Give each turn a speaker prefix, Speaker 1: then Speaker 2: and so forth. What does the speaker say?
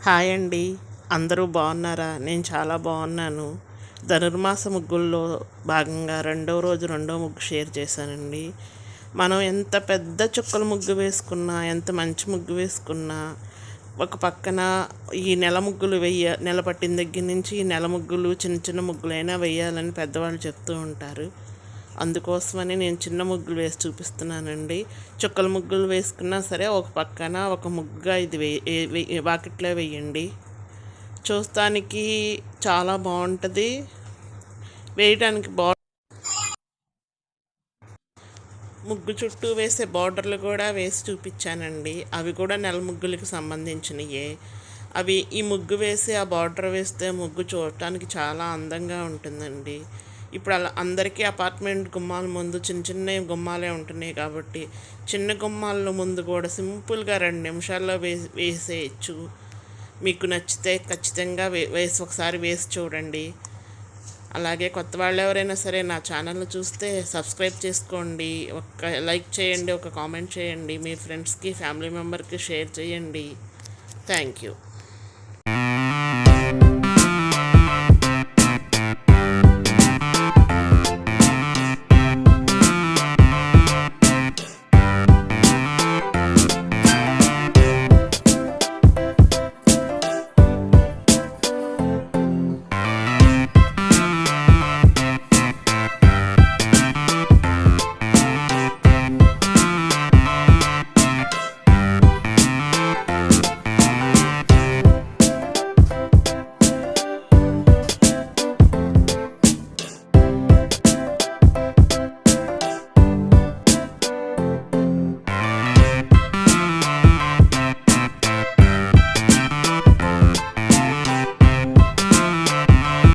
Speaker 1: Hi అండి. అందరూ బాగున్నారా? నేను చాలా బాగున్నాను. ధనుర్మాస ముగ్గుల్లో భాగంగా రెండో రోజు రెండో ముగ్గు షేర్ చేశానండి. మనం ఎంత పెద్ద చుక్కల ముగ్గు వేసుకున్నా, ఎంత మంచి ముగ్గు వేసుకున్నా, ఒక పక్కన ఈ నెల ముగ్గులు నెల పట్టిన దగ్గర నుంచి ఈ నెల ముగ్గులు చిన్న చిన్న ముగ్గులైనా వేయాలని పెద్దవాళ్ళు చెప్తూ ఉంటారు. అందుకోసమని నేను చిన్న ముగ్గులు వేసి చూపిస్తున్నానండి. చుక్కల ముగ్గులు వేసుకున్నా సరే ఒక పక్కన ఒక ముగ్గుగా ఇది వాకిట్లో వేయండి. చూస్తానికి చాలా బాగుంటుంది. వేయడానికి ముగ్గు చుట్టూ వేసే బార్డర్లు కూడా వేసి చూపించానండి. అవి కూడా నెల ముగ్గులకి సంబంధించినయే. ఈ ముగ్గు వేసి ఆ బార్డర్ వేస్తే ముగ్గు చూడటానికి చాలా అందంగా ఉంటుందండి. ఇప్పుడు అలా అందరికీ అపార్ట్మెంట్ గుమ్మాల ముందు చిన్న చిన్న గుమ్మాలే ఉంటున్నాయి కాబట్టి చిన్న గుమ్మాల ముందు కూడా సింపుల్గా 2 నిమిషాల్లో వేసేయచ్చు. మీకు నచ్చితే ఖచ్చితంగా ఒకసారి వేసి చూడండి. అలాగే కొత్త వాళ్ళు ఎవరైనా సరే నా ఛానల్ని చూస్తే సబ్స్క్రైబ్ చేసుకోండి, ఒక లైక్ చేయండి, ఒక కామెంట్ చేయండి, మీ ఫ్రెండ్స్కి ఫ్యామిలీ మెంబర్కి షేర్ చేయండి. Thank you.